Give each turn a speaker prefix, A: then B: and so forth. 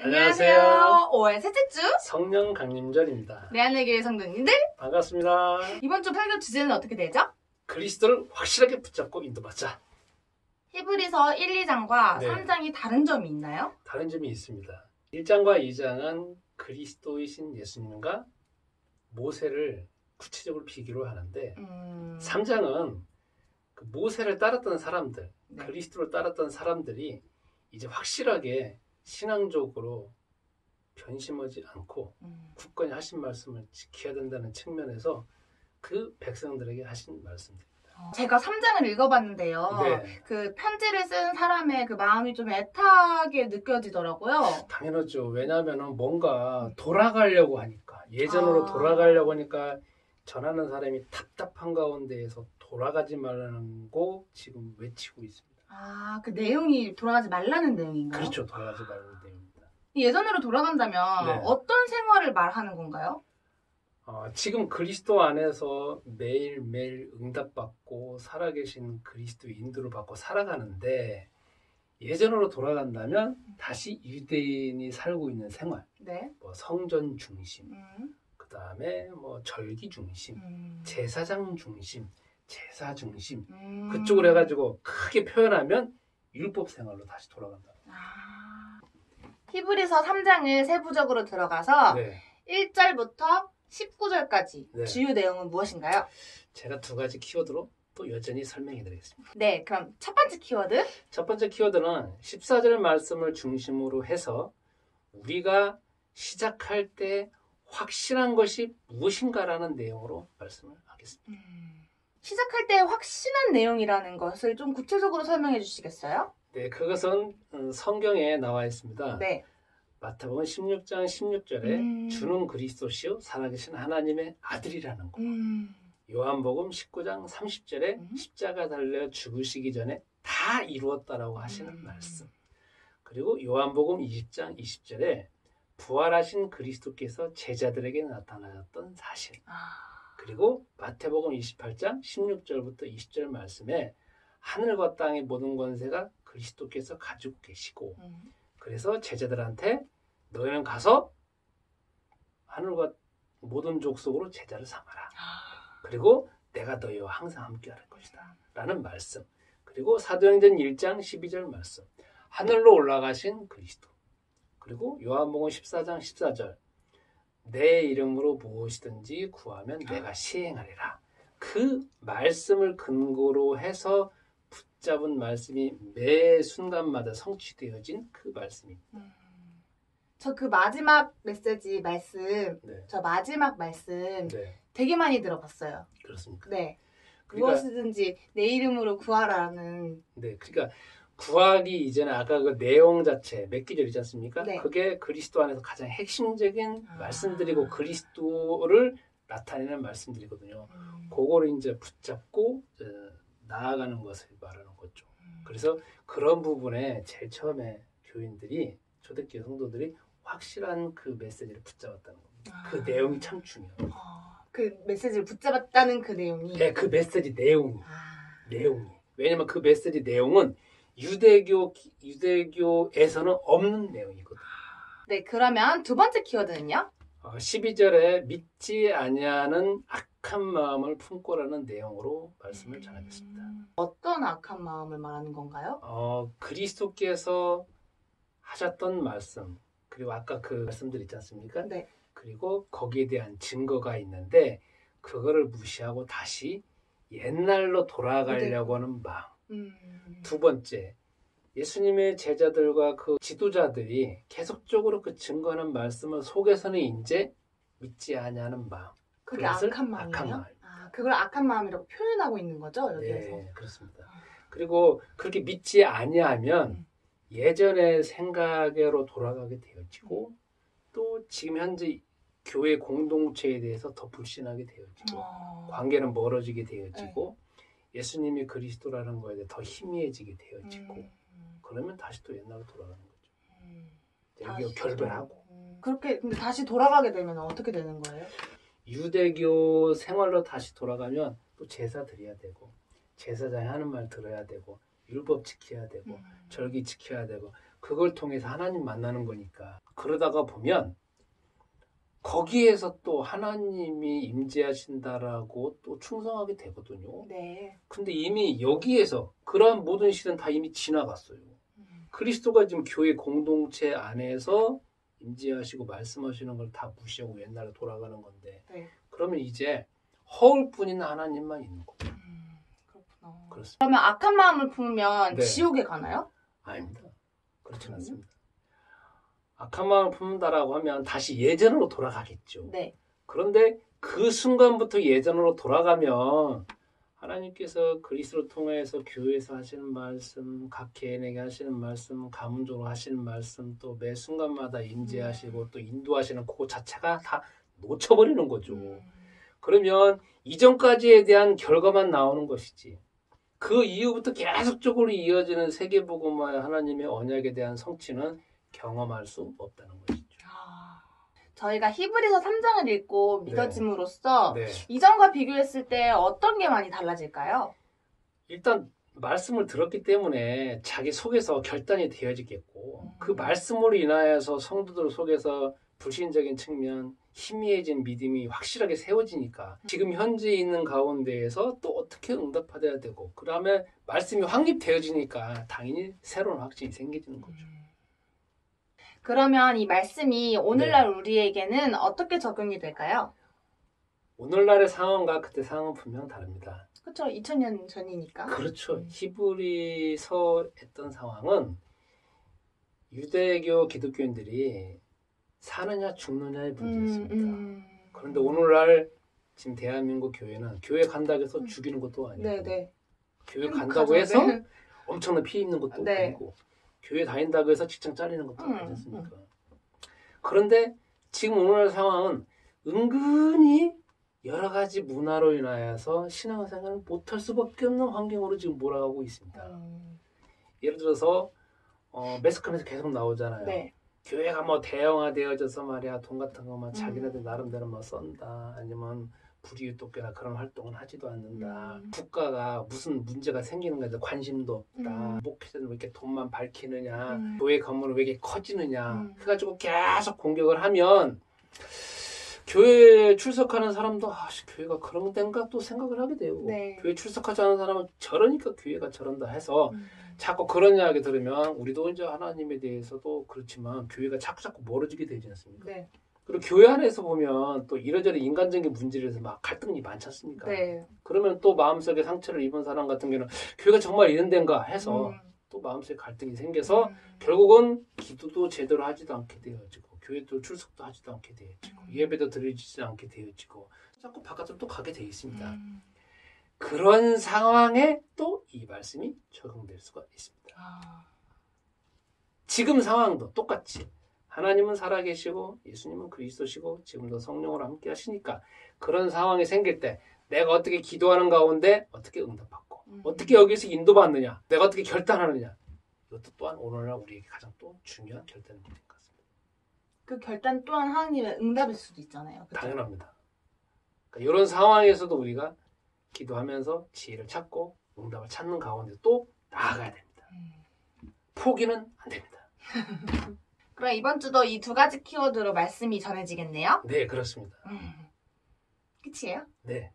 A: 안녕하세요.
B: 5월 셋째 주
A: 성령 강림절입니다.
B: 내안의교회 성도님들,
A: 반갑습니다.
B: 이번 주 설교 주제는 어떻게 되죠?
A: 그리스도를 확실하게 붙잡고 인도받자.
B: 히브리서 1, 2장과
A: 네.
B: 3장이 다른 점이 있나요?
A: 다른 점이 있습니다. 1장과 2장은 그리스도이신 예수님과 모세를 구체적으로 비교를 하는데 3장은 그 모세를 따랐던 사람들,
B: 네.
A: 그리스도를 따랐던 사람들이 이제 확실하게 신앙적으로 변심하지 않고 굳건히 하신 말씀을 지켜야 된다는 측면에서 그 백성들에게 하신 말씀입니다.
B: 제가 3장을 읽어봤는데요.
A: 네.
B: 그 편지를 쓴 사람의 그 마음이 좀 애타게 느껴지더라고요.
A: 당연하죠. 왜냐하면 뭔가 돌아가려고 하니까, 예전으로
B: 아.
A: 돌아가려고 하니까 전하는 사람이 답답한 가운데에서 돌아가지 말라고 지금 외치고 있습니다.
B: 아, 그 내용이 돌아가지 말라는 내용인가요?
A: 그렇죠. 돌아가지 말라는 내용입니다.
B: 예전으로 돌아간다면
A: 네.
B: 어떤 생활을 말하는 건가요?
A: 지금 그리스도 안에서 매일매일 응답받고 살아계신 그리스도의 인도를 받고 살아가는데, 예전으로 돌아간다면 다시 유대인이 살고 있는 생활,
B: 네.
A: 뭐 성전 중심,
B: 음,
A: 그 다음에 뭐 절기 중심,
B: 음,
A: 제사장 중심, 제사 중심,
B: 음.
A: 그쪽으로 해가지고 크게 표현하면 율법 생활로 다시 돌아간다.
B: 히브리서 3장을 세부적으로 들어가서
A: 네.
B: 1절부터 19절까지
A: 네.
B: 주요 내용은 무엇인가요?
A: 제가 두 가지 키워드로 또 여전히 설명해 드리겠습니다.
B: 네, 그럼 첫 번째 키워드.
A: 첫 번째 키워드는 14절 말씀을 중심으로 해서 우리가 시작할 때 확신한 것이 무엇인가라는 내용으로 말씀을 하겠습니다.
B: 시작할 때 확신한 내용이라는 것을 좀 구체적으로 설명해 주시겠어요?
A: 네, 그것은 성경에 나와 있습니다.
B: 네.
A: 마태복음 16장 16절에 주는 그리스도시요 살아계신 하나님의 아들이라는 것. 요한복음 19장 30절에 십자가 달려 죽으시기 전에 다 이루었다라고 하시는 말씀. 그리고 요한복음 20장 20절에 부활하신 그리스도께서 제자들에게 나타나셨던 사실. 그리고 마태복음 28장 16절부터 20절 말씀에 하늘과 땅의 모든 권세가 그리스도께서 가지고 계시고, 그래서 제자들한테 너희는 가서 하늘과 모든 족속으로 제자를 삼아라. 그리고 내가 너희와 항상 함께 할 것이다. 라는 말씀. 그리고 사도행전 1장 12절 말씀. 하늘로 올라가신 그리스도. 그리고 요한복음 14장 14절. 내 이름으로 무엇이든지 구하면 내가 시행하리라. 그 말씀을 근거로 해서 붙잡은 말씀이 매 순간마다 성취되어진 그 말씀입니다.
B: 저 그 마지막 메시지 말씀,
A: 네.
B: 저 마지막 말씀
A: 네.
B: 되게 많이 들어봤어요.
A: 그렇습니까?
B: 네.
A: 그러니까,
B: 무엇이든지 내 이름으로 구하라는.
A: 네. 그러니까 구하기 이전에 아까 그 내용 자체 몇 기절이지 않습니까?
B: 네.
A: 그게 그리스도 안에서 가장 핵심적인 말씀들이고 그리스도를 나타내는 말씀들이거든요. 그거를 이제 붙잡고 나아가는 것을 말하는 거죠. 그래서 그런 부분에 제일 처음에 교인들이, 초대교회 성도들이 확실한 그 메시지를 붙잡았다는 겁니다. 그 내용이 참 중요해요.
B: 그 메시지를 붙잡았다는 그 내용이.
A: 네, 그 메시지 내용이. 왜냐면 그 메시지 내용은 유대교에서는 없는 내용이거든요.
B: 네, 그러면 두 번째 키워드는요?
A: 12절에 믿지 아니하는 악한 마음을 품고라는 내용으로 말씀을 전하겠습니다.
B: 어떤 악한 마음을 말하는 건가요?
A: 그리스도께서 하셨던 말씀, 그리고 아까 그 말씀들 있지 않습니까?
B: 네.
A: 그리고 거기에 대한 증거가 있는데 그거를 무시하고 다시 옛날로 돌아가려고 하는 마음. 두 번째, 예수님의 제자들과 그 지도자들이 계속적으로 그 증거하는 말씀을 속에서는 이제 믿지 아니하는 마음.
B: 그게
A: 그것을
B: 악한 마음이에요?
A: 악한 마음.
B: 그걸 악한 마음이라고 표현하고 있는 거죠, 여기에서?
A: 네, 그렇습니다. 그리고 그렇게 믿지 아니하면 예전의 생각으로 돌아가게 되어지고 또 지금 현재 교회 공동체에 대해서 더 불신하게 되어지고 관계는 멀어지게 되어지고 예수님이 그리스도라는 거에 대해 더 희미해지게 되어지고 그러면 다시 또 옛날로 돌아가는 거죠. 여기 결별하고.
B: 그렇게 근데 다시 돌아가게 되면 어떻게 되는 거예요?
A: 유대교 생활로 다시 돌아가면 또 제사 드려야 되고 제사장이 하는 말 들어야 되고 율법 지켜야 되고 절기 지켜야 되고 그걸 통해서 하나님 만나는 거니까. 그러다가 보면 거기에서 또 하나님이 임재하신다라고 또 충성하게 되거든요.
B: 네.
A: 근데 이미 여기에서 그러한 모든 시대는 다 이미 지나갔어요. 그리스도가 지금 교회 공동체 안에서 임재하시고 말씀하시는 걸 다 무시하고 옛날에 돌아가는 건데
B: 네.
A: 그러면 이제 허울뿐인 하나님만 있는 거예요.
B: 그렇구나.
A: 그렇습니다.
B: 그러면 악한 마음을 품으면
A: 네.
B: 지옥에 가나요?
A: 아닙니다. 그렇진 않습니다. 악한 마음을 품는다라고 하면 다시 예전으로 돌아가겠죠.
B: 네.
A: 그런데 그 순간부터 예전으로 돌아가면 하나님께서 그리스도를 통해서 교회에서 하시는 말씀, 각 개인에게 하시는 말씀, 가문적으로 하시는 말씀, 또 매 순간마다 임재하시고 또 인도하시는 그거 자체가 다 놓쳐버리는 거죠. 그러면 이전까지에 대한 결과만 나오는 것이지 그 이후부터 계속적으로 이어지는 세계복음화의 하나님의 언약에 대한 성취는 경험할 수 없다는 것이죠.
B: 저희가 히브리서 3장을 읽고 믿어짐으로써
A: 네.
B: 이전과 비교했을 때 어떤 게 많이 달라질까요?
A: 일단 말씀을 들었기 때문에 자기 속에서 결단이 되어지겠고 그 말씀으로 인하여서 성도들 속에서 불신적인 측면, 희미해진 믿음이 확실하게 세워지니까 지금 현재 있는 가운데에서 또 어떻게 응답받아야 되고 그 다음에 말씀이 확립되어지니까 당연히 새로운 확신이 생기는 거죠.
B: 그러면 이 말씀이 오늘날 우리에게는 어떻게 적용이 될까요?
A: 오늘날의 상황과 그때 상황은 분명 다릅니다.
B: 그렇죠. 2000년 전이니까.
A: 그렇죠. 히브리서 했던 상황은 유대교 기독교인들이 사느냐 죽느냐의 문제였습니다. 그런데 오늘날 지금 대한민국 교회는 교회 간다고 해서 죽이는 것도 아니고
B: 네네.
A: 교회 간다고 해서 엄청난 피해 입는 것도
B: 네.
A: 아니고 교회 다닌다고 해서 직장 잘리는 것도 아니지 않습니까? 그런데 지금 오늘날 상황은 은근히 여러 가지 문화로 인하여서 신앙생활을 못할 수밖에 없는 환경으로 지금 몰아가고 있습니다. 예를 들어서 매스컴에서 계속 나오잖아요.
B: 네.
A: 교회가 뭐 대형화되어져서 말이야 돈 같은 거만 자기네들 나름대로 뭐 썬다 아니면 불이웃돕거나 그런 활동은 하지도 않는다. 국가가 무슨 문제가 생기는 거에 대해서 관심도 없다. 목회자는 왜 이렇게 돈만 밝히느냐. 교회 건물은 왜 이렇게 커지느냐. 해가지고 계속 공격을 하면 교회에 출석하는 사람도 교회가 그런 데인가 또 생각을 하게 돼요.
B: 네.
A: 교회 출석하지 않은 사람은 저러니까 교회가 저런다 해서 자꾸 그런 이야기 들으면 우리도 이제 하나님에 대해서도 그렇지만 교회가 자꾸 멀어지게 되지 않습니까?
B: 네.
A: 그리고 교회 안에서 보면 또 이러저러 인간적인 문제에서 막 갈등이 많지 않습니까?
B: 네.
A: 그러면 또 마음속에 상처를 입은 사람 같은 경우는 교회가 정말 이런 데인가 해서 또 마음속에 갈등이 생겨서 결국은 기도도 제대로 하지도 않게 되어지고 교회도 출석도 하지도 않게 되어지고 예배도 드리지 않게 되어지고 자꾸 바깥으로 또 가게 되어 있습니다. 그런 상황에 또 이 말씀이 적용될 수가 있습니다. 지금 상황도 똑같이 하나님은 살아계시고 예수님은 그리스도시고 지금도 성령으로 함께 하시니까 그런 상황이 생길 때 내가 어떻게 기도하는 가운데 어떻게 응답받고 어떻게 여기서 인도받느냐 내가 어떻게 결단하느냐 이것도 또한 오늘날 우리에게 가장 또 중요한 결단이 된 것 같습니다.
B: 그 결단 또한 하나님의 응답일 수도 있잖아요. 그렇죠?
A: 당연합니다. 그러니까 이런 상황에서도 우리가 기도하면서 지혜를 찾고 응답을 찾는 가운데 또 나아가야 됩니다. 포기는 안 됩니다.
B: 그럼 이번 주도 이 두 가지 키워드로 말씀이 전해지겠네요?
A: 네, 그렇습니다.
B: 끝이에요?
A: 네.